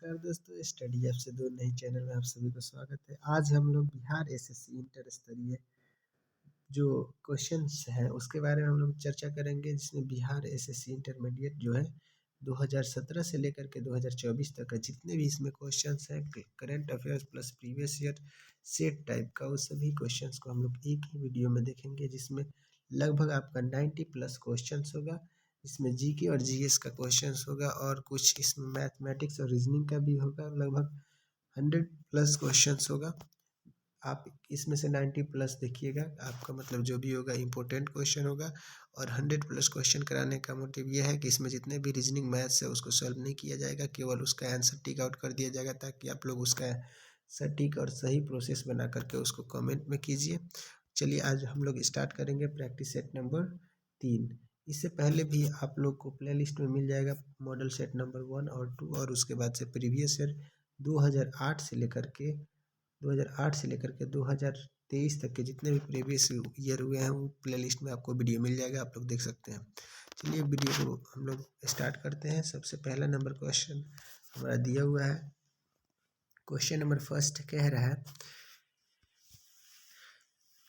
नमस्कार दोस्तों, study app से दूर नहीं चैनल में आप सभी को स्वागत है। आज हम लोग बिहार एसएससी इंटर स्तरीय जो क्वेश्चंस हैं उसके बारे में हम लोग चर्चा करेंगे, जिसमें बिहार एसएससी इंटरमीडिएट जो है 2017 से लेकर के 2024 तक का जितने भी इसमें क्वेश्चंस हैं current affairs plus previous year set type का, उस सभी क्वेश्चंस को हम लोग एक ही वीडियो में देखेंगे, जिसमें लगभग आपका 90 प्लस क्वेश्चंस होगा। इसमें जीके और जीएस का क्वेश्चंस होगा और कुछ इसमें मैथमेटिक्स और रीजनिंग का भी होगा। लगभग 100 प्लस क्वेश्चंस होगा। आप इसमें से 90 प्लस देखिएगा, आपका मतलब जो भी होगा इम्पोर्टेंट क्वेश्चन होगा। और 100 प्लस क्वेश्चन कराने का मोटिव यह है कि इसमें जितने भी रीजनिंग मैथ्स है उसको सॉल्व नहीं किया जाएगा, केवल उसका आंसर टिक आउट कर दिया जाएगा, ताकि आप लोग उसका सटीक और सही प्रोसेस बना करके उसको कमेंट में कीजिए। चलिए आज हम लोग स्टार्ट करेंगे प्रैक्टिस सेट नंबर 3। इससे पहले भी आप लोग को प्लेलिस्ट में मिल जाएगा मॉडल सेट नंबर 1 और 2, और उसके बाद से प्रीवियस ईयर 2008 से लेकर के 2023 तक के जितने भी प्रीवियस ईयर हुए हैं वो प्लेलिस्ट में आपको वीडियो मिल जाएगा, आप लोग देख सकते हैं। चलिए वीडियो को हम लोग स्टार्ट करते हैं। सबसे पहला नंबर क्वेश्चन हमारा दिया हुआ है। क्वेश्चन नंबर फर्स्ट कह रहा है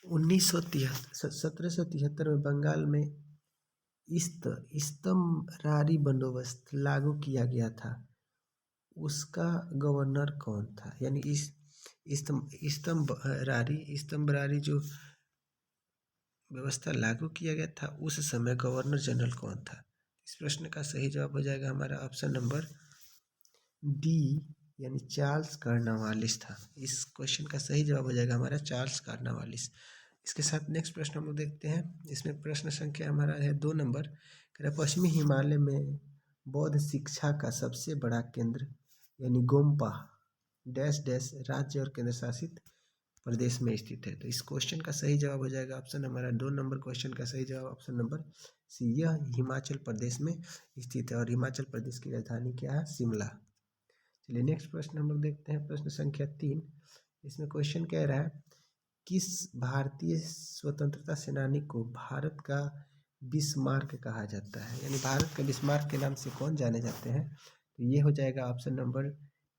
1773 में बंगाल में इस्तमरारी बंदोबस्त लागू किया गया था, उसका गवर्नर कौन था? यानी इस्तमरारी जो व्यवस्था लागू किया गया था उस समय गवर्नर जनरल कौन था? इस प्रश्न का सही जवाब हो जाएगा हमारा ऑप्शन नंबर डी, यानी चार्ल्स कार्नवालिस था। इस क्वेश्चन का सही जवाब हो जाएगा हमारा चार्ल्स कार्नवालिस। इसके साथ नेक्स्ट प्रश्न हम लोग देखते हैं। इसमें प्रश्न संख्या हमारा है 2 नंबर। पश्चिमी हिमालय में बौद्ध शिक्षा का सबसे बड़ा केंद्र यानी गोम्पा डैश डैश राज्य और केंद्र शासित प्रदेश में स्थित है। तो इस क्वेश्चन का सही जवाब हो जाएगा ऑप्शन हमारा 2 नंबर क्वेश्चन का सही जवाब ऑप्शन नंबर सी, यह हिमाचल प्रदेश में स्थित है और हिमाचल प्रदेश की राजधानी क्या है? शिमला। चलिए नेक्स्ट प्रश्न हम लोग देखते हैं, प्रश्न संख्या 3। इसमें क्वेश्चन कह रहा है किस भारतीय स्वतंत्रता सेनानी को भारत का बिस्मार्क कहा जाता है? यानी भारत का बिस्मार्क के नाम से कौन जाने जाते हैं? तो ये हो जाएगा option number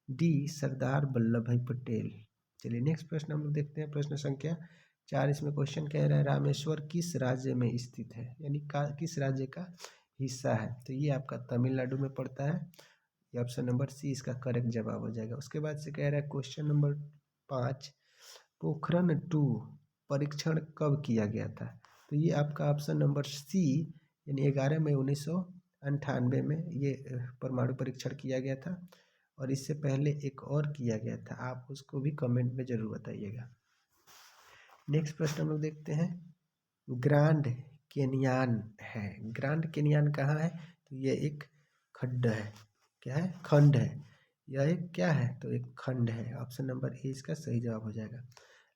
D, Sardar Vallabh भाई पटेल। चलिए नेक्स्ट प्रश्न हम लोग देखते हैं, प्रश्न संख्या 4। इसमें क्वेश्चन कह रहा है रामेश्वर किस राज्य में स्थित है? यानी किस राज्य का हिस्सा है? तो ये आपका तमिलनाडु में पड़ता है। ये ऑप्शन नंबर सी इसका करेक्ट जवाब हो जाएगा। उसके बाद से कह रहा है क्वेश्चन नंबर 5, पोखरण 2 परीक्षण कब किया गया था? तो ये आपका ऑप्शन नंबर सी, यानी 11 मई 1998 में ये परमाणु परीक्षण किया गया था, और इससे पहले एक और किया गया था, आप उसको भी कमेंट में जरूर बताइएगा। नेक्स्ट प्रश्न हम लोग देखते हैं, ग्रांड कैनियन है। ग्रांड कैनियन कहाँ है? तो ये एक खड्ड है। क्या है? खंड है। यह एक क्या है? तो एक खंड है। ऑप्शन नंबर ए इसका सही जवाब हो जाएगा।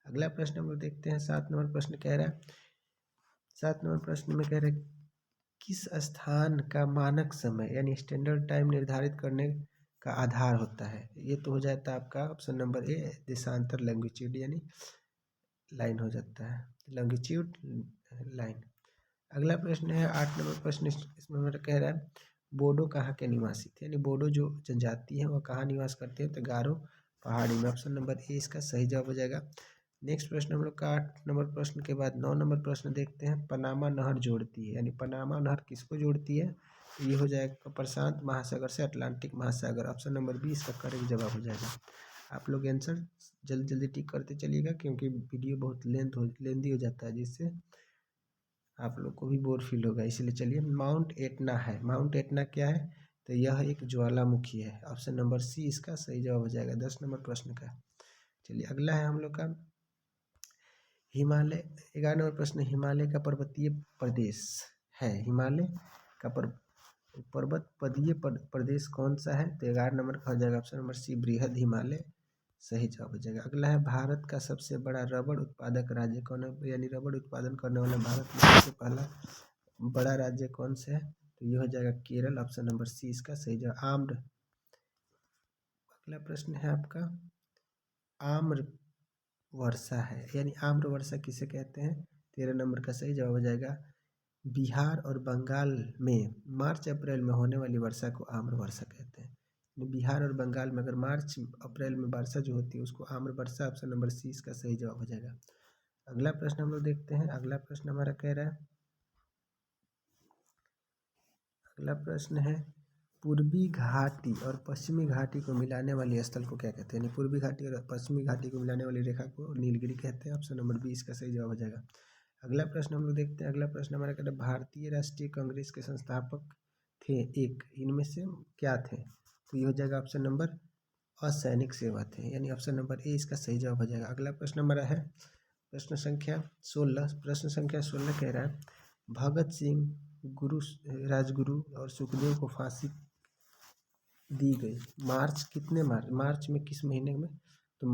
अगला प्रश्न हम लोग देखते हैं, 7 नंबर प्रश्न कह रहा है 7 नंबर प्रश्न में कह रहा है किस स्थान का मानक समय यानी स्टैंडर्ड टाइम निर्धारित करने का आधार होता है? ये तो हो जाता है आपका ऑप्शन नंबर ए, देशांतर लैंग्विट्यूड यानी लाइन हो जाता है, लॉन्गिट्यूड लाइन। अगला प्रश्न है 8 नंबर प्रश्न। इसमें मेरा कह रहा है बोडो कहाँ के निवासी थे? यानी बोडो जो जनजाति है वह कहाँ निवास करते हैं? तो गारो पहाड़ी में। ऑप्शन नंबर ए इसका सही जवाब हो जाएगा। नेक्स्ट प्रश्न हम लोग का 8 नंबर प्रश्न के बाद 9 नंबर प्रश्न देखते हैं, पनामा नहर जोड़ती है, यानी पनामा नहर किसको जोड़ती है? तो ये हो जाएगा प्रशांत महासागर से अटलांटिक महासागर। ऑप्शन नंबर बी इसका करेक्ट जवाब हो जाएगा। आप लोग आंसर जल्दी जल्दी टिक करते चलिएगा, क्योंकि वीडियो बहुत लेंदी हो जाता है, जिससे आप लोग को भी बोर फील होगा, इसलिए चलिए। माउंट एटना है। माउंट एटना क्या है? तो यह एक ज्वालामुखी है। ऑप्शन नंबर सी इसका सही जवाब हो जाएगा 10 नंबर प्रश्न का। चलिए अगला है हम लोग का हिमालय। 11 नंबर प्रश्न, हिमालय का पर्वतीय प्रदेश है। हिमालय का पर्वतीय प्रदेश कौन सा है? तो 11 नंबर का हो जाएगा ऑप्शन नंबर सी, बृहद हिमालय सही जवाब हो जाएगा। अगला है भारत का सबसे बड़ा रबड़ उत्पादक राज्य कौन है? यानी रबड़ उत्पादन करने वाला भारत में सबसे पहला बड़ा राज्य कौन सा है? तो ये हो जाएगा केरल। ऑप्शन नंबर सी इसका सही जवाब। आम्र। अगला प्रश्न है आपका आम्र वर्षा है, यानी आम्र वर्षा किसे कहते हैं? 13 नंबर का सही जवाब हो जाएगा बिहार और बंगाल में मार्च अप्रैल में होने वाली वर्षा को आम्र वर्षा कहते हैं। बिहार और बंगाल में अगर मार्च अप्रैल में वर्षा जो होती है उसको आम्र वर्षा, ऑप्शन नंबर सी इसका सही जवाब हो जाएगा। अगला प्रश्न हम लोग देखते हैं। अगला प्रश्न हमारा कह रहा है, अगला प्रश्न है पूर्वी घाटी और पश्चिमी घाटी को मिलाने वाली स्थल को क्या कहते हैं? यानी पूर्वी घाटी और पश्चिमी घाटी को मिलाने वाली रेखा को नीलगिरी कहते हैं। ऑप्शन नंबर बी इसका सही जवाब हो जाएगा। अगला प्रश्न हम लोग देखते हैं। अगला प्रश्न हमारा कहता है भारतीय राष्ट्रीय कांग्रेस के संस्थापक थे एक, इनमें से क्या थे? तो ये हो जाएगा ऑप्शन नंबर असैनिक सेवा थे, यानी ऑप्शन नंबर ए इसका सही जवाब हो जाएगा। अगला प्रश्न हमारा है प्रश्न संख्या 16। प्रश्न संख्या 16 कह रहा है भगत सिंह, गुरु राजगुरु और सुखदेव को फांसी दी गई मार्च कितने मार्च में किस महीने में? तो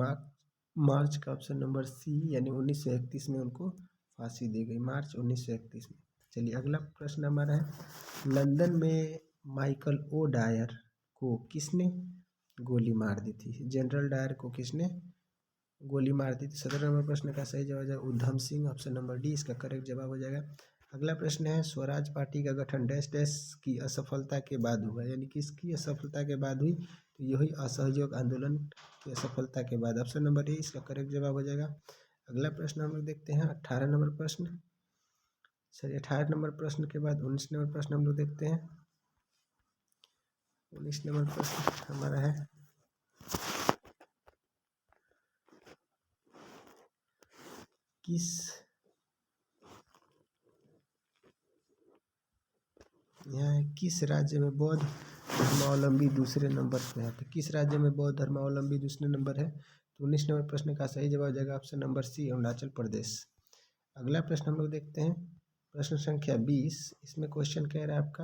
मार्च का ऑप्शन नंबर सी यानी 1931 में उनको फांसी दी गई, मार्च 1931 में। चलिए अगला प्रश्न हमारा है लंदन में माइकल ओ डायर को किसने गोली मार दी थी? जनरल डायर को किसने गोली मार दी थी? 17 नंबर प्रश्न का सही जवाब हो जाएगा Udham Singh, option number D इसका करेक्ट जवाब हो जाएगा। अगला प्रश्न है स्वराज पार्टी का गठन डैश डैश की असफलता के बाद हुआ, यानी किसकी असफलता के बाद हुई? तो यही असहयोग आंदोलन की असफलता के बाद, ऑप्शन नंबर ए इसका करेक्ट जवाब हो जाएगा। अगला प्रश्न हम लोग देखते हैं 18 नंबर प्रश्न। चलिए 18 नंबर प्रश्न के बाद 19 नंबर प्रश्न हम लोग देखते हैं। 19 नंबर प्रश्न हमारा है किस राज्य में बौद्ध धर्मावलंबी दूसरे नंबर पे है? तो किस राज्य में बौद्ध धर्मावलंबी दूसरे नंबर है? तो 19 नंबर प्रश्न का सही जवाब हो जाएगा ऑप्शन नंबर सी अरुणाचल प्रदेश। अगला प्रश्न हम लोग देखते हैं प्रश्न संख्या 20। इसमें क्वेश्चन कह रहा है आपका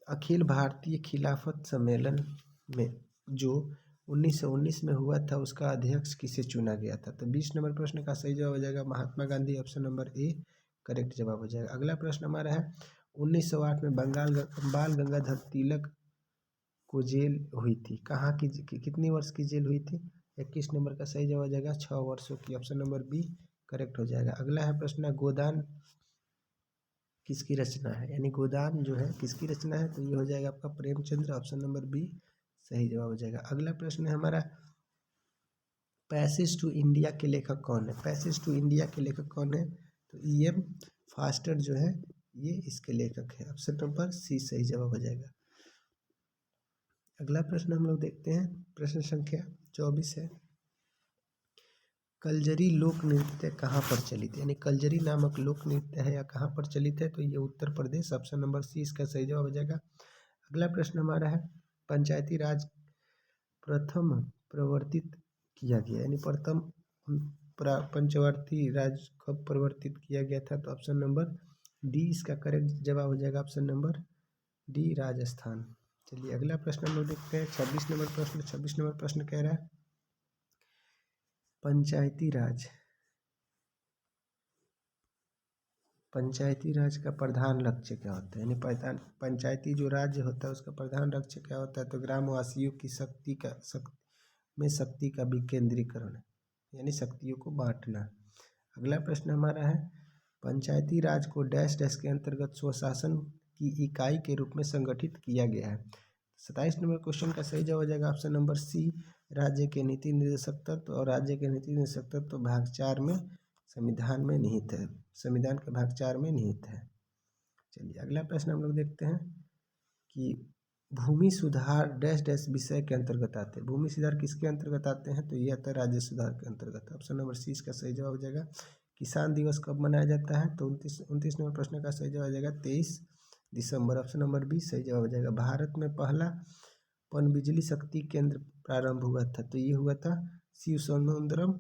अखिल भारतीय खिलाफत सम्मेलन में जो 1919 में हुआ था उसका अध्यक्ष किसे चुना गया था? तो 20 नंबर प्रश्न का सही जवाब हो जाएगा Mahatma Gandhi, option number A correct जवाब हो जाएगा। अगला प्रश्न हमारा है 1908 में बाल गंगाधर तिलक को जेल हुई थी, कहाँ की कितनी वर्ष की जेल हुई थी? 21 नंबर का सही जवाब हो जाएगा 6 वर्षों की, ऑप्शन नंबर बी करेक्ट हो जाएगा। अगला है प्रश्न गोदान किसकी रचना है? यानी गोदान जो है किसकी रचना है? तो ये हो जाएगा आपका प्रेमचंद्र, ऑप्शन नंबर बी सही जवाब हो जाएगा। अगला प्रश्न है हमारा पैसेज टू इंडिया के लेखक कौन है? पैसेज टू इंडिया के लेखक कौन है? तो E.M. फास्टर जो है ये इसके लेखक है, ऑप्शन नंबर सी सही जवाब हो जाएगा। अगला प्रश्न हम लोग देखते हैं प्रश्न संख्या 24 है कलजरी लोक नृत्य कहाँ पर चलित है? यानी कलजरी नामक लोक नृत्य है या कहाँ पर चलित है? तो ये Uttar Pradesh, option number C इसका सही जवाब हो जाएगा। अगला प्रश्न हमारा है पंचायती राज प्रथम प्रवर्तित किया गया, यानी प्रथम पंचवर्ती राज कब प्रवर्तित किया गया था? तो ऑप्शन नंबर डी इसका करेक्ट जवाब हो जाएगा, ऑप्शन नंबर डी राजस्थान। चलिए अगला प्रश्न हम लोग देखते हैं 26 नंबर प्रश्न। 26 नंबर प्रश्न कह रहा है पंचायती राज का प्रधान लक्ष्य क्या होता है? यानी पंचायती जो राज्य होता है उसका प्रधान लक्ष्य क्या होता है? तो ग्रामवासियों की शक्ति का विकेंद्रीकरण, यानी शक्तियों को बांटना। अगला प्रश्न हमारा है पंचायती राज को डैश डैश के अंतर्गत स्वशासन की इकाई के रूप में संगठित किया गया है। 27 नंबर क्वेश्चन का सही जवाब हो जाएगा ऑप्शन नंबर सी राज्य के नीति निर्देशक तत्व, और राज्य के नीति निर्देशक तत्व भाग 4 में संविधान में निहित है, संविधान के भाग 4 में निहित है। चलिए अगला प्रश्न हम लोग देखते हैं कि भूमि सुधार डैश डैश विषय के अंतर्गत आते हैं। भूमि सुधार किसके अंतर्गत आते हैं? तो ये आता है राज्य सुधार के अंतर्गत, ऑप्शन नंबर सी इसका सही जवाब हो जाएगा। किसान दिवस कब मनाया जाता है? तो 29 नंबर प्रश्न का सही जवाब हो जाएगा 23 दिसंबर, ऑप्शन नंबर बी सही जवाब हो जाएगा। भारत में पहला पनबिजली शक्ति केंद्र प्रारंभ हुआ था, तो ये हुआ था शिवसमुद्रम,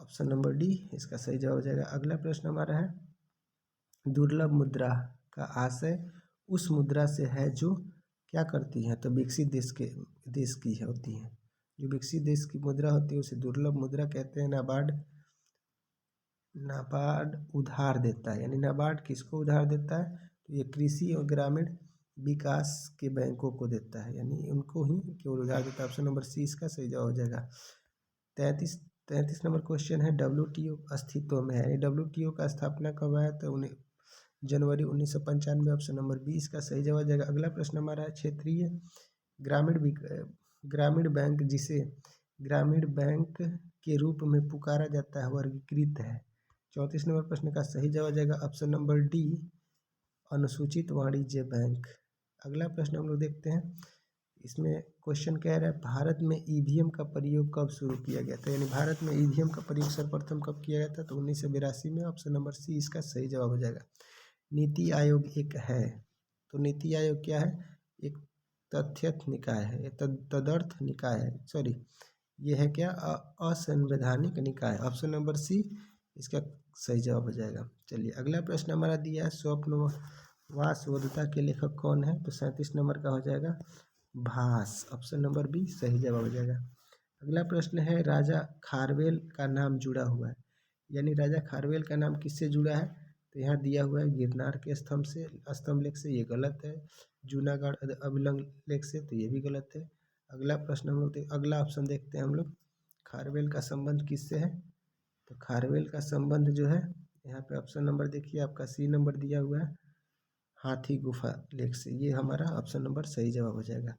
ऑप्शन नंबर डी इसका सही जवाब हो जाएगा। अगला प्रश्न हमारा है दुर्लभ मुद्रा का आशय उस मुद्रा से है जो क्या करती है? तो विकसित देश की होती है। जो विकसित देश की मुद्रा होती है उसे दुर्लभ मुद्रा कहते हैं। नाबार्ड उधार देता है, यानी नाबार्ड किसको उधार देता है? तो ये कृषि और ग्रामीण विकास के बैंकों को देता है, यानी उनको ही केवल उधार देता है, ऑप्शन नंबर सी इसका सही जवाब हो जाएगा। 33 नंबर क्वेश्चन है WTO अस्तित्व में है, यानी WTO का स्थापना कब आया? तो जनवरी 1995 ऑप्शन नंबर बी इसका सही जवाब हो जाएगा। अगला प्रश्न हमारा है क्षेत्रीय ग्रामीण ग्रामीण बैंक जिसे ग्रामीण बैंक के रूप में पुकारा जाता है वर्गीकृत है। 34 नंबर प्रश्न का सही जवाब हो जाएगा ऑप्शन नंबर डी अनुसूचित वाणिज्य बैंक। अगला प्रश्न हम लोग देखते हैं, इसमें क्वेश्चन कह रहा है भारत में ईवीएम का प्रयोग कब शुरू किया गया था, यानी भारत में ईवीएम का प्रयोग सर्वप्रथम कब किया गया था, तो 1982 में। ऑप्शन नंबर सी इसका सही जवाब हो जाएगा। नीति आयोग एक है, तो नीति आयोग क्या है, एक तथ्यस्थ निकाय है, तदर्थ निकाय है, सॉरी ये है क्या, असंवैधानिक निकाय। ऑप्शन नंबर सी इसका सही जवाब हो जाएगा। चलिए अगला प्रश्न हमारा दिया है स्वप्न वासवदत्ता के लेखक कौन है, तो 37 नंबर का हो जाएगा भास। ऑप्शन नंबर बी सही जवाब हो जाएगा। अगला प्रश्न है राजा खारवेल का नाम जुड़ा हुआ है, यानी राजा खारवेल का नाम किससे जुड़ा है, तो यहाँ दिया हुआ है गिरनार के स्तंभ लेख से, ये गलत है। जूनागढ़ अभिलंग लेख से, तो ये भी गलत है। अगला प्रश्न हम लोग अगला ऑप्शन देखते हैं हम लोग, खारवेल का संबंध किससे है, तो खारवेल का संबंध जो है यहाँ पे ऑप्शन नंबर देखिए आपका सी नंबर दिया हुआ है, हाथी गुफा लेख से। ये हमारा ऑप्शन नंबर सही जवाब हो जाएगा,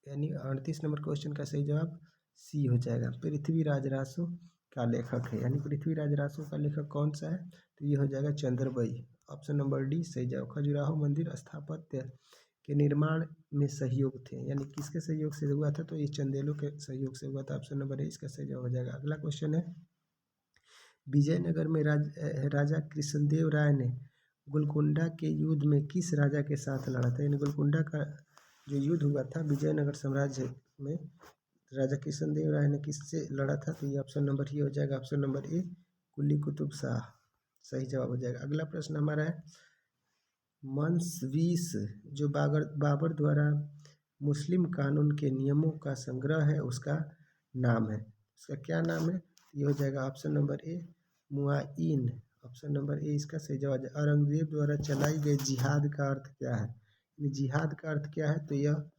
यानी 38 नंबर क्वेश्चन का सही जवाब सी हो जाएगा। पृथ्वीराज रासो का लेखक है, यानी पृथ्वीराज रासो का लेखक कौन सा है, तो ये हो जाएगा चंद्रबई। ऑप्शन नंबर डी सही जवाब। खजुराहो मंदिर स्थापत्य के निर्माण में सहयोग थे, यानी किसके सहयोग से हुआ था, तो ये चंदेलों के सहयोग से हुआ था। ऑप्शन नंबर ए इसका सही जवाब हो जाएगा। अगला क्वेश्चन है विजयनगर में राजा कृष्णदेव राय ने गोलकुंडा के युद्ध में किस राजा के साथ लड़ा था, यानी गोलकुंडा का जो युद्ध हुआ था विजयनगर साम्राज्य में, राजा कृष्णदेव राय ने किससे लड़ा था, तो ये ऑप्शन नंबर ही हो जाएगा, ऑप्शन नंबर ए कुली कुतुब शाह सही जवाब हो जाएगा। अगला प्रश्न हमारा है मंसवीस जो बाबर द्वारा मुस्लिम कानून के नियमों का संग्रह है उसका नाम है, उसका क्या नाम है, ये हो जाएगा ऑप्शन नंबर ए मुआइन। ऑप्शन नंबर ए इसका सही जवाब है। औरंगजेब द्वारा चलाई गई जिहाद का अर्थ क्या है, जिहाद का अर्थ क्या है, तो यह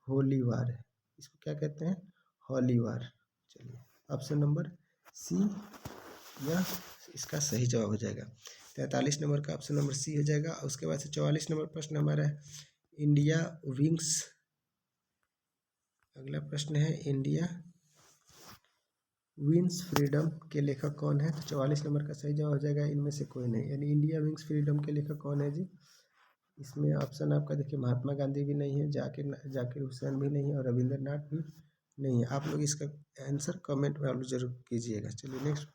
होली वार है, इसको क्या कहते हैं, होली वार। चलिए ऑप्शन नंबर सी यह इसका सही जवाब हो जाएगा। 43 नंबर का ऑप्शन नंबर सी हो जाएगा। उसके बाद से 44 नंबर प्रश्न हमारा है इंडिया विंग्स। अगला प्रश्न है इंडिया विंग्स फ्रीडम के लेखक कौन है, तो 44 नंबर का सही जवाब हो जाएगा इनमें से कोई नहीं, यानी इंडिया विंग्स फ्रीडम के लेखक कौन है जी। इसमें ऑप्शन आपका देखिए महात्मा गांधी भी नहीं है, जाकिर हुसैन भी नहीं है, और रविंद्रनाथ भी नहीं है। आप लोग इसका आंसर कमेंट में आप लोग जरूर कीजिएगा। चलिए नेक्स्ट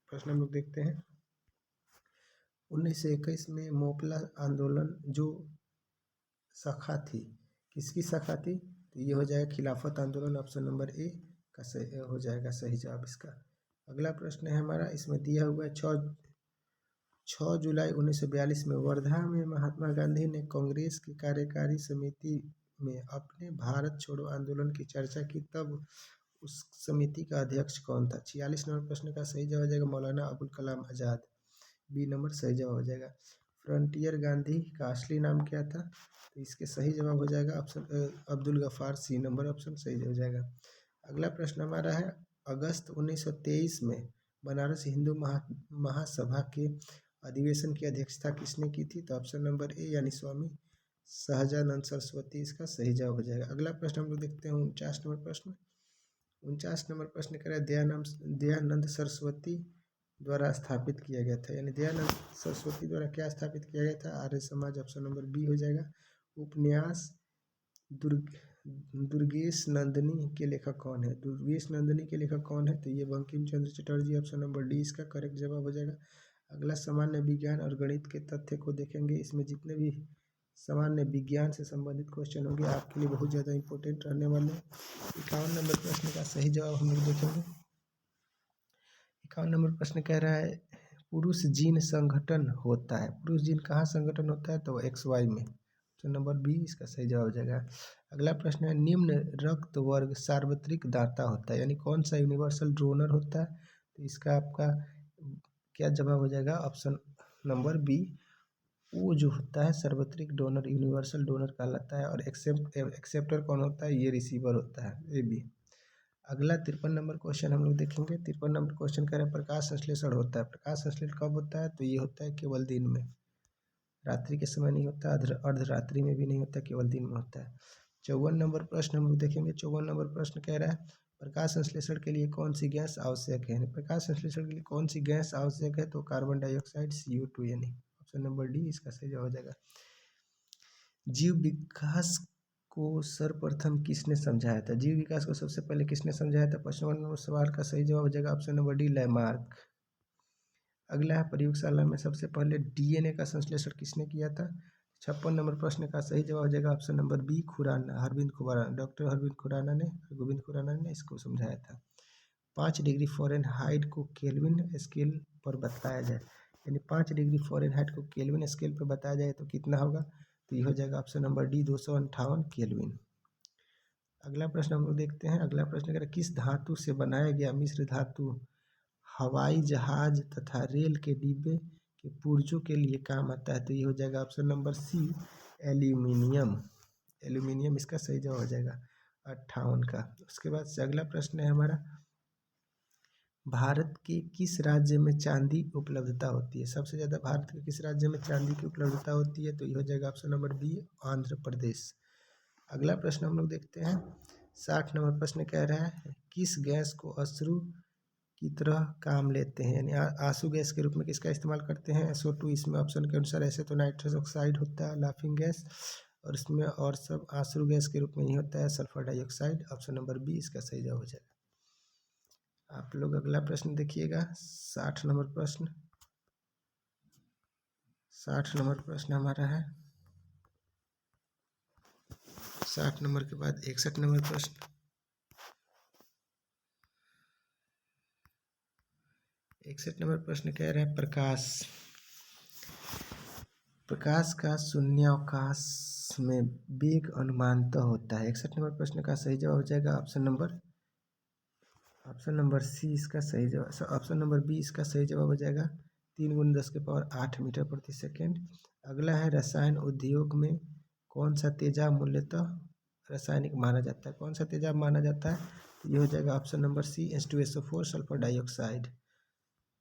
प्रश्न हम लोग देखते हैं 1921 में मोपला आंदोलन जो शाखा थी, किसकी शाखा थी, तो ये हो जाएगा खिलाफत आंदोलन। ऑप्शन नंबर ए का सही हो जाएगा सही जवाब इसका। अगला प्रश्न है हमारा, इसमें दिया हुआ है 6 जुलाई 1942 में वर्धा में महात्मा गांधी ने कांग्रेस की कार्यकारी समिति में अपने भारत छोड़ो आंदोलन की चर्चा की, तब उस समिति का अध्यक्ष कौन था। 46 नंबर प्रश्न का सही जवाब हो जाएगा मौलाना अबुल कलाम आज़ाद, बी नंबर सही जवाब हो जाएगा। फ्रंटियर गांधी का असली नाम क्या था, तो इसके सही जवाब हो जाएगा option Abdul Gaffar, C number option सही हो जाएगा। अगला प्रश्न हमारा है अगस्त 1923 में बनारस हिंदू महासभा के अधिवेशन की अध्यक्षता किसने की थी, तो ऑप्शन नंबर ए यानी स्वामी सहजानंद सरस्वती इसका सही जवाब हो जाएगा। अगला प्रश्न हम लोग देखते हैं 49 नंबर प्रश्न कह रहा है दयानंद सरस्वती द्वारा स्थापित किया गया था, यानी दयानंद सरस्वती द्वारा क्या स्थापित किया गया था, Arya Samaj. Option number B हो जाएगा। उपन्यास दुर्गेश नंदिनी के लेखक कौन है, दुर्गेश नंदिनी के लेखक कौन है, तो ये Bankim Chandra Chatterjee. Option number D इसका करेक्ट जवाब हो जाएगा। अगला सामान्य विज्ञान और गणित के तथ्य को देखेंगे, इसमें जितने भी सामान्य विज्ञान से संबंधित क्वेश्चन होंगे आपके लिए बहुत ज़्यादा इंपॉर्टेंट रहने वाले हैं। 51 नंबर प्रश्न का सही जवाब हम लोग देखेंगे। 51 नंबर प्रश्न कह रहा है पुरुष जीन संगठन होता है, पुरुष जीन कहाँ संगठन होता है, तो XY में। तो नंबर बी इसका सही जवाब हो जाएगा। अगला प्रश्न है निम्न रक्त वर्ग सार्वत्रिक दाता होता है, यानी कौन सा यूनिवर्सल डोनर होता है, तो इसका आपका क्या जवाब हो जाएगा, ऑप्शन नंबर बी वो जो होता है सार्वत्रिक डोनर यूनिवर्सल डोनर कहलाता है, और एक्सेप्टर कौन होता है, ये रिसीवर होता है, ए बी। अगला 53 नंबर क्वेश्चन हम लोग देखेंगे। 53 नंबर क्वेश्चन कह रहे हैं प्रकाश संश्लेषण होता है, प्रकाश संश्लेषण कब होता है, तो ये होता है केवल दिन में। रात्रि के समय नहीं होता, अर्धरात्रि में भी नहीं होता, केवल दिन में होता है। 54 नंबर प्रश्न हम लोग देखेंगे। 54 नंबर प्रश्न कह रहा है प्रकाश संश्लेषण के लिए कौन सी गैस आवश्यक है। प्रकाश संश्लेषण के लिए कौन सी गैस आवश्यक है, तो कार्बन डाइऑक्साइड CO2, यानी ऑप्शन नंबर डी इसका सही जवाब हो जाएगा। जीव विकास को सर्वप्रथम किसने समझाया था। जीव विकास को सबसे पहले किसने समझाया था। 55 नंबर सवाल का सही जवाब हो जाएगा ऑप्शन नंबर डी, लैमार्क। अगला है प्रयोगशाला में सबसे पहले DNA का संश्लेषण किसने किया था। 56 नंबर प्रश्न का सही जवाब हो जाएगा option number B, Khurana, Arvind Khurana, doctor Arvind Khurana ने, गोविंद खुराना ने इसको समझाया था। 5 डिग्री फ़ारेनहाइट को केल्विन स्केल पर बताया जाए, यानी 5 डिग्री फ़ारेनहाइट को केल्विन स्केल पर बताया जाए तो कितना होगा, तो ये हो जाएगा ऑप्शन नंबर डी, 258 केल्विन। अगला प्रश्न हम लोग देखते हैं। अगला प्रश्न कह रहा है किस धातु से बनाया गया मिश्र धातु हवाई जहाज तथा रेल के डिब्बे के पुर्जों के लिए काम आता है, तो ये हो जाएगा option number C, aluminium. Aluminium इसका सही जवाब हो जाएगा 58 का। उसके बाद से अगला प्रश्न है हमारा, भारत के किस राज्य में चांदी उपलब्धता होती है। सबसे ज़्यादा भारत के किस राज्य में चांदी की उपलब्धता होती है, तो ये हो जाएगा option number B, Andhra Pradesh. अगला प्रश्न हम लोग देखते हैं। 60 नंबर प्रश्न कह रहा है किस गैस को अश्रु की तरह काम लेते हैं, यानी आंसू गैस के रूप में किसका इस्तेमाल करते हैं, SO2। इसमें ऑप्शन के अनुसार ऐसे तो नाइट्रस ऑक्साइड होता है, लाफिंग गैस, और इसमें और सब आंसू गैस के रूप में ही होता है sulphur dioxide. Option number B इसका सही जवाब हो जाएगा। आप लोग अगला प्रश्न देखिएगा। 60 नंबर प्रश्न, 60 नंबर प्रश्न हमारा है। 60 नंबर के बाद 61 नंबर प्रश्न, 61 नंबर प्रश्न कह रहा है प्रकाश का शून्यावकाश में वेग अनुमानतः होता है। 61 नंबर प्रश्न का सही जवाब हो जाएगा ऑप्शन नंबर सी इसका सही जवाब, ऑप्शन नंबर बी इसका सही जवाब हो जाएगा 3 × 10⁸ मीटर प्रति सेकेंड। अगला है रसायन उद्योग में कौन सा तेजाब मूल्यतः रासायनिक माना जाता है। कौन सा तेजाब माना जाता है, तो ये हो जाएगा option number C, H2SO4, sulphur dioxide.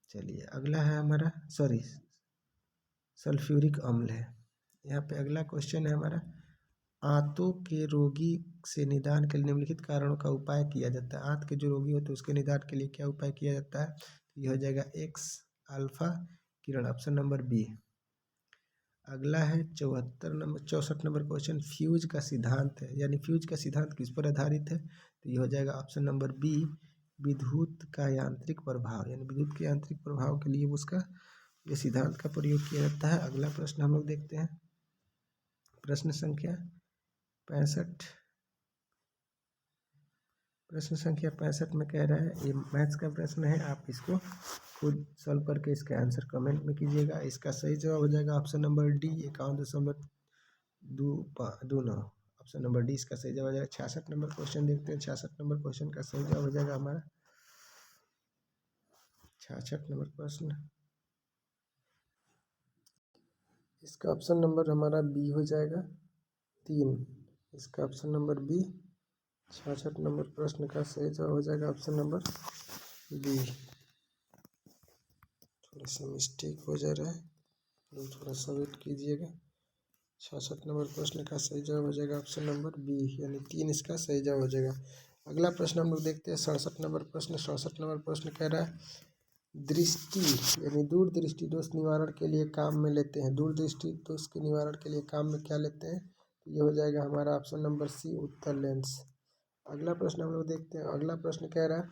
चलिए अगला है हमारा सल्फ्यूरिक अम्ल है। यहाँ पे अगला क्वेश्चन है हमारा, आंतों के रोगी से निदान के लिए निम्नलिखित कारणों का उपाय किया जाता है। आंत के जो रोगी होते हैं उसके निदान के लिए क्या उपाय किया जाता है, तो ये हो जाएगा एक्स अल्फा किरण, ऑप्शन नंबर बी। अगला है 64 नंबर क्वेश्चन, फ्यूज का सिद्धांत है, यानी फ्यूज का सिद्धांत किस पर आधारित है, तो ये हो जाएगा ऑप्शन नंबर बी, विद्युत का यांत्रिक प्रभाव, यानी विद्युत के यांत्रिक प्रभाव के लिए उसका ये सिद्धांत का प्रयोग किया जाता है। अगला प्रश्न हम लोग देखते हैं। प्रश्न संख्या 65, प्रश्न संख्या 65 में कह रहा है, ये मैथ्स का प्रश्न है, आप इसको खुद सॉल्व करके इसका आंसर कमेंट में कीजिएगा। इसका सही जवाब हो जाएगा option number D, 51.29। Option number D इसका सही जवाब हो जाएगा। 66 नंबर क्वेश्चन देखते हैं। 66 नंबर क्वेश्चन का सही जवाब हो जाएगा हमारा 66 नंबर प्रश्न, इसका ऑप्शन नंबर हमारा बी हो जाएगा 3। इसका ऑप्शन नंबर बी, 66 नंबर प्रश्न का सही जवाब हो जाएगा ऑप्शन नंबर बी। थोड़ा सा मिस्टेक हो जा रहा है, तो थोड़ा सा वेट कीजिएगा। 66 नंबर प्रश्न का सही जवाब हो जाएगा ऑप्शन नंबर बी, यानी 3 इसका सही जवाब हो जाएगा। अगला प्रश्न हम लोग देखते हैं। 67 नंबर प्रश्न, 67 नंबर प्रश्न कह रहा है दृष्टि यानी दूरदृष्टि दोष निवारण के लिए काम में लेते हैं। दूरदृष्टि दोष के निवारण के लिए काम में क्या लेते हैं, तो ये हो जाएगा हमारा ऑप्शन नंबर सी, उत्तर लेंस। अगला प्रश्न हम लोग देखते हैं। अगला प्रश्न कह रहा है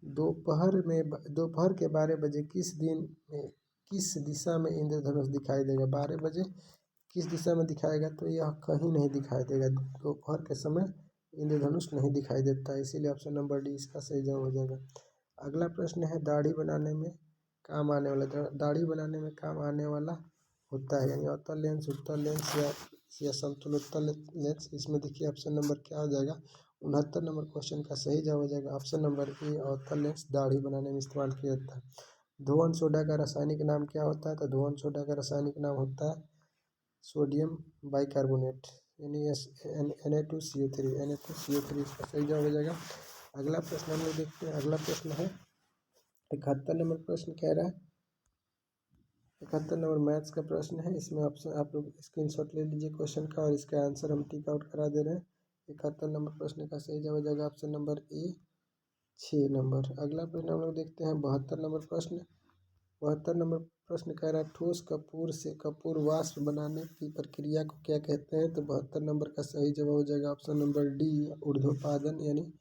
दोपहर के 12 बजे किस दिन में किस दिशा में इंद्रधनुष दिखाई देगा। 12 बजे किस दिशा में दिखाएगा, तो यह कहीं नहीं दिखाई देगा। दोपहर के समय इंद्रधनुष नहीं दिखाई देता, इसीलिए ऑप्शन नंबर डी इसका सही जवाब हो जाएगा। अगला प्रश्न है दाढ़ी बनाने में काम आने वाला होता है, यानी अवतल लेंस, उत्तल लेंस या समतल उत्तल लेंस। इसमें देखिए ऑप्शन नंबर क्या हो जाएगा। 69 नंबर क्वेश्चन का सही जवाब हो जाएगा ऑप्शन नंबर ए, अवतल लेंस दाढ़ी बनाने में इस्तेमाल किया जाता है। धोवन सोडा का रासायनिक नाम क्या होता है, तो धोवन सोडा का रासायनिक नाम होता है सोडियम बाइकार्बोनेट, यानी Na2CO3 इसका सही जवाब हो जाएगा। अगला प्रश्न हम लोग देखते हैं। अगला प्रश्न है 71 नंबर प्रश्न कह रहा है 71 नंबर मैथ्स का प्रश्न है। इसमें ऑप्शन आप लोग स्क्रीनशॉट ले लीजिए क्वेश्चन का, और इसका आंसर हम टिक आउट करा दे रहे हैं। 71 नंबर प्रश्न का सही जवाब हो जाएगा ऑप्शन नंबर ए 6 नंबर। अगला प्रश्न हम लोग देखते हैं 72 नंबर प्रश्न। 72 नंबर प्रश्न कह रहा है ठोस कपूर से कपूर वाष्प बनाने की प्रक्रिया को क्या कहते हैं। तो 72 नंबर का सही जवाब हो जाएगा ऑप्शन नंबर डी ऊर्ध्वपातन यानी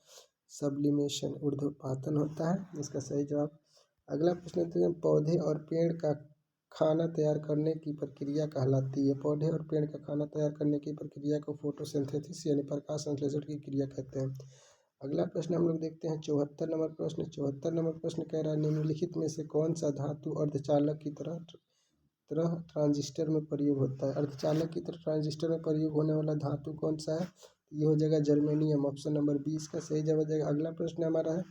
सब्लिमेशन। ऊर्ध्वपातन होता है इसका सही जवाब। अगला प्रश्न देते हैं पौधे और पेड़ का खाना तैयार करने की प्रक्रिया कहलाती है। पौधे और पेड़ का खाना तैयार करने की प्रक्रिया को फोटोसिंथेसिस यानी प्रकाश संश्लेषण की क्रिया कहते हैं। अगला प्रश्न हम लोग देखते हैं 74 नंबर प्रश्न। 74 नंबर प्रश्न कह रहा है निम्नलिखित में से कौन सा धातु अर्धचालक की तरह तरह ट्रांजिस्टर में प्रयोग होता है। अर्धचालक की तरह ट्रांजिस्टर में प्रयोग होने वाला धातु कौन सा है। ये हो जाएगा जर्मेनियम, ऑप्शन नंबर बी इसका सही जवाब हो जाएगा। अगला प्रश्न हमारा है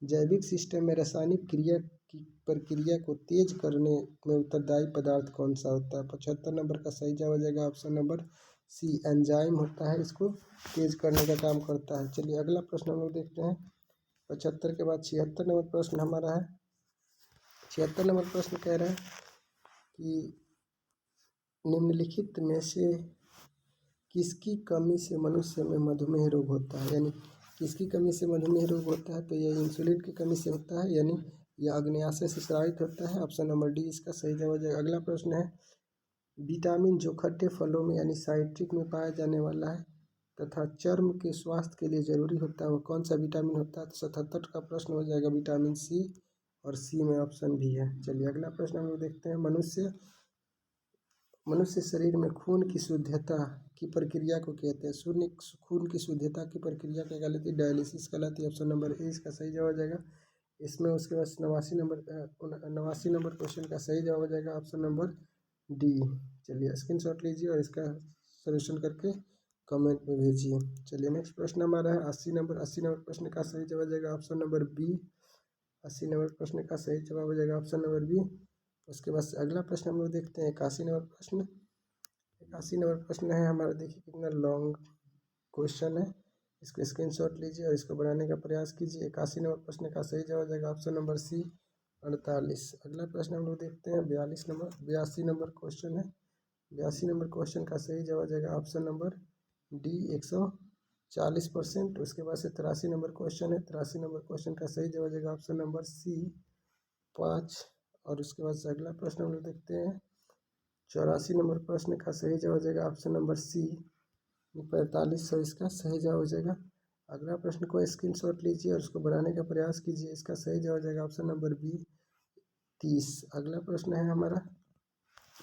जैविक सिस्टम में रासायनिक क्रिया की प्रक्रिया को तेज करने में उत्तरदायी पदार्थ कौन सा होता है। 75 नंबर का सही जवाब हो जाएगा ऑप्शन नंबर सी एंजाइम होता है, इसको तेज करने का काम करता है। चलिए अगला प्रश्न हम लोग देखते हैं 75 के बाद 76 नंबर प्रश्न हमारा है। 76 नंबर प्रश्न कह रहा है कि निम्नलिखित में से किसकी कमी से मनुष्य में मधुमेह रोग होता है। यानी किसकी कमी से मधुमेह रोग होता है। तो यह इंसुलिन की कमी से होता है, यानी यह अग्न्याशय से स्रावित होता है। ऑप्शन नंबर डी इसका सही जवाब हो जाएगा। अगला प्रश्न है विटामिन जो खट्टे फलों में यानी साइट्रिक में पाया जाने वाला है तथा चर्म के स्वास्थ्य के लिए जरूरी होता है, वो कौन सा विटामिन होता है। तो 77 का प्रश्न हो जाएगा विटामिन सी, और सी में ऑप्शन भी है। चलिए अगला प्रश्न हम लोग देखते हैं मनुष्य शरीर में खून की शुद्धता की प्रक्रिया को कहते हैं। शून्य खून की शुद्धता की प्रक्रिया क्या कहलाती है। डायलिसिस कहलाती है। ऑप्शन नंबर ए इसका सही जवाब हो जाएगा। इसमें उसके बाद 89 नंबर क्वेश्चन का सही जवाब हो जाएगा ऑप्शन नंबर डी। चलिए स्क्रीनशॉट लीजिए और इसका सोल्यूशन करके कमेंट में भेजिए। चलिए नेक्स्ट प्रश्न हमारा है 80 नंबर प्रश्न का सही जवाब हो जाएगा ऑप्शन नंबर बी। 80 नंबर प्रश्न का सही जवाब हो जाएगा ऑप्शन नंबर बी। उसके बाद से अगला प्रश्न हम लोग देखते हैं 81 नंबर प्रश्न। 81 नंबर प्रश्न है हमारा, देखिए कितना लॉन्ग क्वेश्चन है। इसको स्क्रीनशॉट लीजिए और इसको बनाने का प्रयास कीजिए। 81 नंबर प्रश्न का सही जवाब हो जाएगा ऑप्शन नंबर सी 48। अगला प्रश्न हम लोग देखते हैं 82 नंबर क्वेश्चन है। 82 नंबर क्वेश्चन का सही जवाब हो जाएगा ऑप्शन नंबर डी 140%। उसके बाद से 83 नंबर क्वेश्चन है। 83 नंबर क्वेश्चन का सही जवाब हो जाएगा ऑप्शन नंबर सी 5। और उसके बाद से अगला प्रश्न हम लोग देखते हैं 84 नंबर प्रश्न का सही जवाब हो जाएगा ऑप्शन नंबर सी 45। इसका सही जवाब हो जाएगा। अगला प्रश्न को स्क्रीनशॉट लीजिए और उसको बनाने का प्रयास कीजिए। इसका सही जवाब हो जाएगा ऑप्शन नंबर बी 30। अगला प्रश्न है हमारा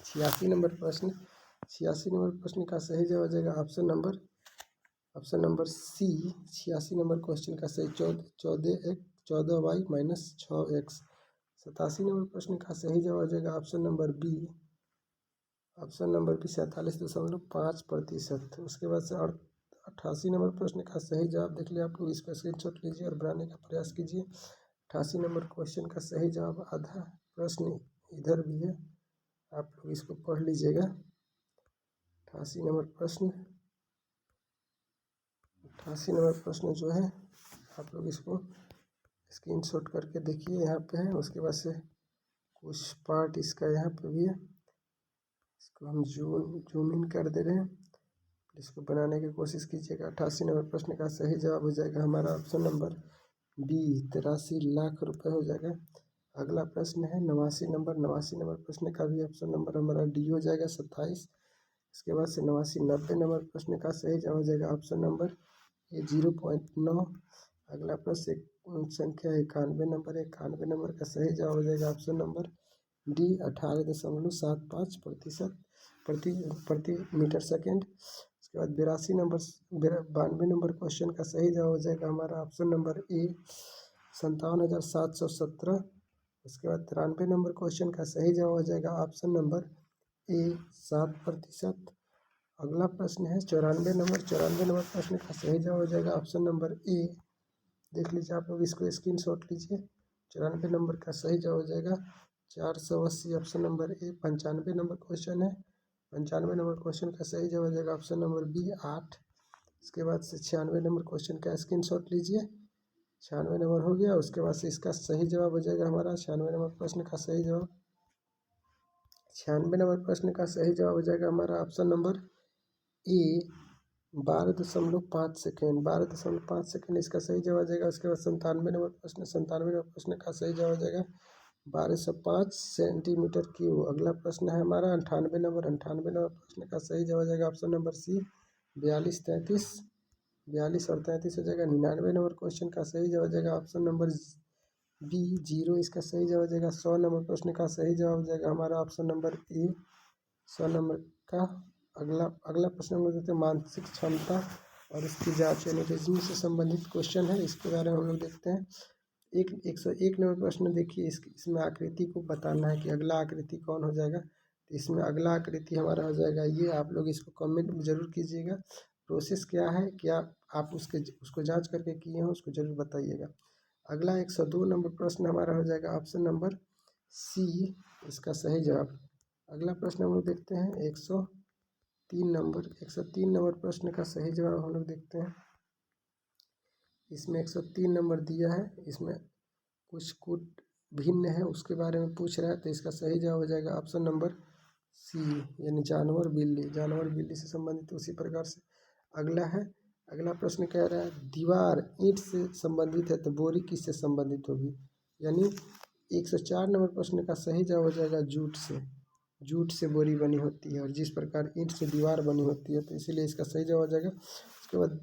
86 नंबर प्रश्न। 86 नंबर प्रश्न का सही जवाब हो जाएगा option number C 86 number question का सही 14y-6x। 87 नंबर प्रश्न का सही जवाब हो जाएगा ऑप्शन नंबर बी 47.5%। उसके बाद से 88 नंबर प्रश्न का सही जवाब देख लिया आप लोग, इसका स्क्रीनशॉट लीजिए और बनाने का प्रयास कीजिए। 88 नंबर क्वेश्चन का सही जवाब आधा प्रश्न इधर भी है, आप लोग इसको पढ़ लीजिएगा। 88 नंबर प्रश्न जो है आप लोग इसको स्क्रीनशॉट करके देखिए, यहाँ पे है। उसके बाद से कुछ पार्ट इसका यहाँ पे भी है, इसको हम जूम इन कर दे रहे हैं। इसको बनाने की कोशिश कीजिएगा। 88 नंबर प्रश्न का सही जवाब हो जाएगा हमारा ऑप्शन नंबर बी 83 लाख रुपए हो जाएगा। अगला प्रश्न है 89 नंबर प्रश्न का भी ऑप्शन नंबर हमारा डी हो जाएगा 27। इसके बाद से 90 नंबर प्रश्न का सही जवाब हो जाएगा ऑप्शन नंबर ए 0.9। अगला प्रश्न संख्या 91 नंबर का सही जवाब हो जाएगा ऑप्शन नंबर डी 18.75 प्रतिशत प्रति मीटर सेकेंड। उसके बाद 92 नंबर क्वेश्चन का सही जवाब हो जाएगा हमारा ऑप्शन नंबर ए 57,717। उसके बाद 93 नंबर क्वेश्चन का सही जवाब हो जाएगा ऑप्शन नंबर ए 7%। अगला प्रश्न है 94 नंबर प्रश्न का सही जवाब हो जाएगा ऑप्शन नंबर ए, देख लीजिए आप लोग इसको स्क्रीनशॉट लीजिए। 94 नंबर का सही जवाब हो जाएगा 480, ऑप्शन नंबर ए। 95 नंबर क्वेश्चन है। 95 नंबर क्वेश्चन का सही जवाब हो जाएगा ऑप्शन नंबर बी 8। इसके बाद से 96 नंबर क्वेश्चन का स्क्रीनशॉट लीजिए। 96 नंबर हो गया। उसके बाद से इसका सही जवाब हो जाएगा हमारा 96 नंबर प्रश्न का सही जवाब 96 नंबर प्रश्न का सही जवाब हो जाएगा हमारा ऑप्शन नंबर ए 12.5 सेकेंड। 12.5 सेकेंड इसका सही जवाब हो जाएगा। उसके बाद 97 नंबर प्रश्न का सही जवाब हो जाएगा 1205 सेंटीमीटर क्यूब। अगला प्रश्न है हमारा 98 नंबर प्रश्न का सही जवाब हो जाएगा ऑप्शन नंबर सी 42 33। 42 और 33 हो जाएगा। 99 नंबर क्वेश्चन का सही जवाब हो जाएगा ऑप्शन नंबर बी 0, इसका सही जवाब हो जाएगा। 100 नंबर प्रश्न का सही जवाब हो जाएगा हमारा ऑप्शन नंबर ए 100 नंबर का। अगला अगला प्रश्न हम लोग देखते हैं मानसिक क्षमता और इसकी जांच यानी रीजनिंग से संबंधित क्वेश्चन है, इसके बारे में हम लोग देखते हैं। 101 नंबर प्रश्न देखिए, इसमें आकृति को बताना है कि अगला आकृति कौन हो जाएगा। तो इसमें अगला आकृति हमारा हो जाएगा ये। आप लोग इसको कमेंट में जरूर कीजिएगा, प्रोसेस क्या है, क्या आप उसको जांच करके किए हो उसको जरूर बताइएगा। अगला 102 नंबर प्रश्न हमारा हो जाएगा ऑप्शन नंबर सी, इसका सही जवाब। अगला प्रश्न हम लोग देखते हैं 103 नंबर प्रश्न का सही जवाब हम लोग देखते हैं। इसमें 103 नंबर दिया है, इसमें कुछ भिन्न है उसके बारे में पूछ रहा है, तो इसका सही जवाब हो जाएगा ऑप्शन नंबर सी यानी जानवर बिल्ली से संबंधित। उसी प्रकार से अगला प्रश्न कह रहा है दीवार ईंट से संबंधित है तो बोरी किससे संबंधित होगी। यानी 104 नंबर प्रश्न का सही जवाब हो जाएगा जूट से बोरी बनी होती है, और जिस प्रकार ईंट से दीवार बनी होती है, तो इसीलिए इसका सही जवाब हो जाएगा। उसके बाद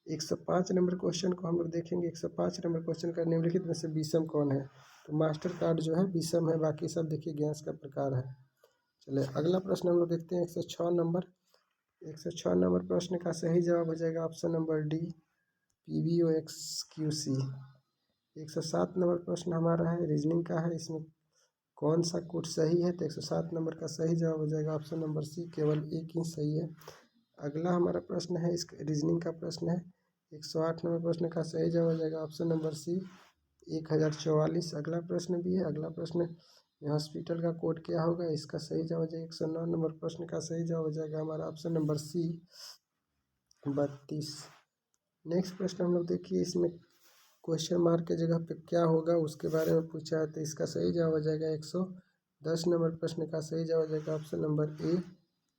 105 नंबर क्वेश्चन को हम लोग देखेंगे। 105 नंबर क्वेश्चन का निम्नलिखित में से विषम कौन है। तो मास्टर कार्ड जो है विषम है, बाकी सब देखिए गैस का प्रकार है। चलिए अगला प्रश्न हम लोग देखते हैं 106 नंबर प्रश्न का सही जवाब हो जाएगा option number D PBOXQC। 107 number प्रश्न हमारा है रीजनिंग का है, इसमें कौन सा कोड सही है। तो 107 नंबर का सही जवाब हो जाएगा ऑप्शन नंबर सी, केवल एक ही सही है। अगला हमारा प्रश्न है इस रीजनिंग का प्रश्न है 108 नंबर प्रश्न का सही जवाब हो जाएगा ऑप्शन नंबर सी 1044। अगला प्रश्न भी है। अगला प्रश्न हॉस्पिटल का कोड क्या होगा, इसका सही जवाब हो जाएगा 109 नंबर प्रश्न का सही जवाब हो जाएगा हमारा ऑप्शन नंबर सी 32। नेक्स्ट प्रश्न हम लोग देखिए, इसमें क्वेश्चन मार्क के जगह पे क्या होगा उसके बारे में पूछा है, तो इसका सही जवाब हो जाएगा 110 नंबर प्रश्न का सही जवाब हो जाएगा ऑप्शन नंबर ए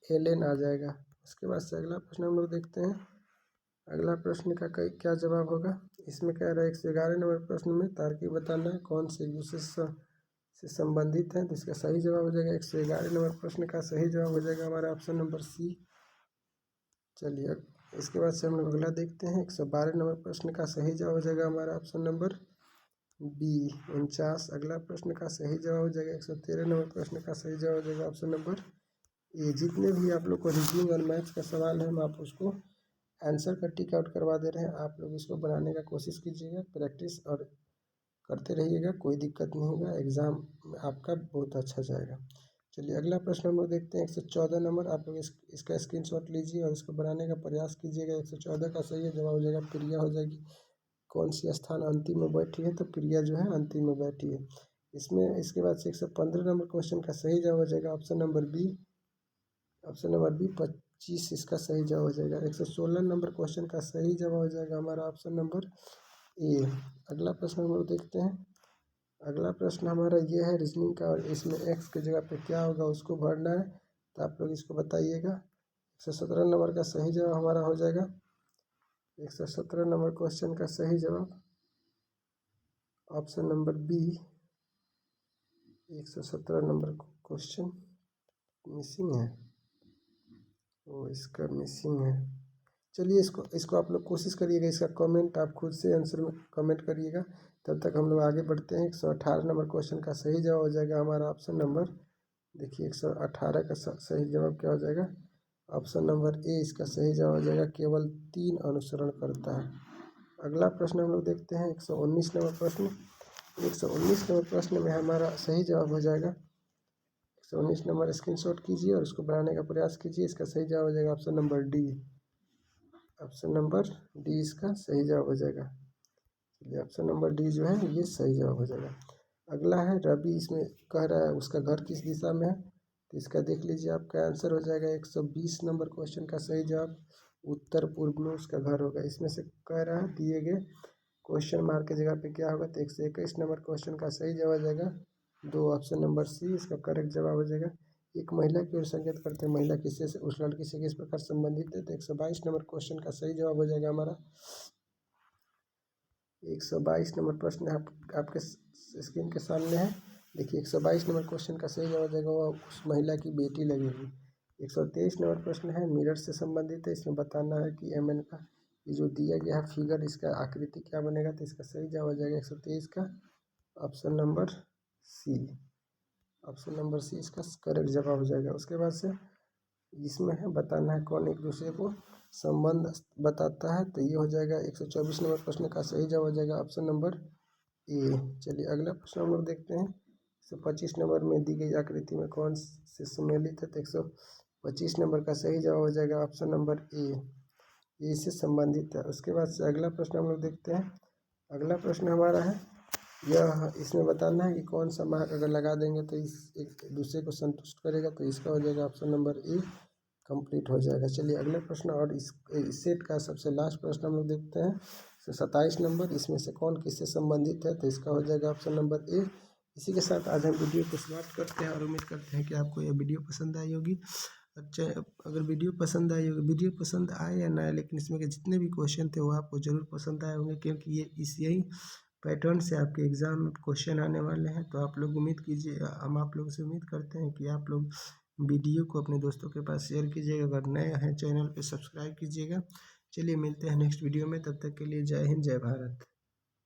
एलेन आ जाएगा। उसके बाद से अगला प्रश्न हम लोग देखते हैं। अगला प्रश्न का क्या जवाब होगा। इसमें कह रहा है 111 नंबर प्रश्न में तार्किक बताना है कौन से एक दूसरे से संबंधित है, तो इसका सही जवाब हो जाएगा 111 नंबर प्रश्न का सही जवाब हो जाएगा हमारा ऑप्शन नंबर सी। चलिए इसके बाद से हम लोग अगला देखते हैं। 112 नंबर प्रश्न का सही जवाब हो जाएगा हमारा ऑप्शन नंबर बी 49। अगला प्रश्न का सही जवाब हो जाएगा 113 नंबर प्रश्न का सही जवाब हो जाएगा ऑप्शन नंबर ए। जितने भी आप लोग को रीजनिंग और मैथ्स का सवाल है, हम आप उसको आंसर का टिक आउट करवा दे रहे हैं। आप लोग इसको बनाने का कोशिश कीजिएगा, प्रैक्टिस और करते रहिएगा, कोई दिक्कत नहीं होगा, एग्ज़ाम आपका बहुत अच्छा जाएगा। चलिए अगला प्रश्न हम लोग देखते हैं 114 नंबर। आप लोग इसका स्क्रीनशॉट लीजिए और इसको बनाने का प्रयास कीजिएगा। 114 का सही जवाब हो जाएगा प्रिया हो जाएगी। कौन सी स्थान अंतिम में बैठी है, तो प्रिया जो है अंतिम में बैठी है इसमें। इसके बाद से 115 नंबर क्वेश्चन का सही जवाब हो जाएगा ऑप्शन नंबर बी 25, इसका सही जवाब हो जाएगा। 116 नंबर क्वेश्चन का सही जवाब हो जाएगा हमारा ऑप्शन नंबर ए। अगला प्रश्न हम लोग देखते हैं। अगला प्रश्न हमारा ये है रीजनिंग का, और इसमें एक्स की जगह पे क्या होगा उसको भरना है, तो आप लोग इसको बताइएगा। 117 नंबर का सही जवाब हमारा हो जाएगा 117 नंबर क्वेश्चन का सही जवाब option number B 117 number question missing है, वो इसका मिसिंग है। चलिए इसको आप लोग कोशिश करिएगा, इसका कमेंट आप खुद से आंसर में कमेंट करिएगा। तब तक हम लोग आगे बढ़ते हैं। 118 नंबर क्वेश्चन का सही जवाब हो जाएगा हमारा ऑप्शन नंबर, देखिए 118 का सही जवाब क्या हो जाएगा ऑप्शन नंबर ए, इसका सही जवाब हो जाएगा केवल 3 अनुसरण करता है। अगला प्रश्न हम लोग देखते हैं 119 नंबर प्रश्न। 119 नंबर प्रश्न में हमारा सही जवाब हो जाएगा 119 नंबर, स्क्रीनशॉट कीजिए और उसको बनाने का प्रयास कीजिए। इसका सही जवाब हो जाएगा option number D. Option number D इसका सही जवाब हो जाएगा। चलिए ऑप्शन नंबर डी जो है ये सही जवाब हो जाएगा। अगला है रवि, इसमें कह रहा है उसका घर किस दिशा में है, तो इसका देख लीजिए आपका आंसर हो जाएगा 120 नंबर क्वेश्चन का सही जवाब उत्तर पूर्व में उसका घर होगा। इसमें से कह रहा है दिए गए क्वेश्चन मार्क की जगह पे क्या होगा, तो 121 नंबर क्वेश्चन का सही जवाब हो जाएगा 2, ऑप्शन नंबर सी इसका करेक्ट जवाब हो जाएगा। एक महिला की ओर संकेत करते हैं, महिला किससे से उस लड़की से किस प्रकार संबंधित है। तो 122 नंबर क्वेश्चन का सही जवाब हो जाएगा हमारा 122 नंबर प्रश्न आपके स्क्रीन के सामने है। देखिए 122 नंबर क्वेश्चन का सही जवाब हो जाएगा वो उस महिला की बेटी लगी हुई। 123 नंबर प्रश्न है, मिरर से संबंधित है। इसमें बताना है कि एम एन का ये जो दिया गया है फिगर, इसका आकृति क्या बनेगा। तो इसका सही जवाब हो जाएगा 123 का option number C. Option number C इसका करेक्ट जवाब हो जाएगा। उसके बाद से इसमें है बताना है कौन एक दूसरे को संबंध बताता है। तो ये हो जाएगा 124 नंबर प्रश्न का सही जवाब हो जाएगा ऑप्शन नंबर ए। चलिए अगला प्रश्न हम लोग देखते हैं। 125 नंबर में दी गई आकृति में कौन से सम्मिलित है। तो 125 नंबर का सही जवाब हो जाएगा ऑप्शन नंबर ए, ये इससे संबंधित है। उसके बाद से अगला प्रश्न हम लोग देखते हैं। अगला प्रश्न हमारा है यह, इसमें बताना है कि कौन सा मार्क अगर लगा देंगे तो इस एक दूसरे को संतुष्ट करेगा। तो इसका हो जाएगा ऑप्शन नंबर ए, कंप्लीट हो जाएगा। चलिए अगले प्रश्न और इस सेट का सबसे लास्ट प्रश्न हम लोग देखते हैं। 27 नंबर, इसमें से कौन किससे संबंधित है। तो इसका हो जाएगा ऑप्शन नंबर ए। इसी के साथ आज हम वीडियो को समाप्त करते हैं और उम्मीद करते हैं कि आपको यह वीडियो पसंद आई होगी। अच्छा, अगर वीडियो पसंद आई होगी, वीडियो पसंद आए या ना आए, लेकिन इसमें के जितने भी क्वेश्चन थे वो आपको ज़रूर पसंद आए होंगे, क्योंकि ये यही पैटर्न से आपके एग्ज़ाम में क्वेश्चन आने वाले हैं। तो आप लोग उम्मीद कीजिए, हम आप लोगों से उम्मीद करते हैं कि आप लोग वीडियो को अपने दोस्तों के पास शेयर कीजिएगा। अगर नए हैं चैनल पे सब्सक्राइब कीजिएगा। चलिए मिलते हैं नेक्स्ट वीडियो में, तब तक के लिए जय हिंद जय भारत।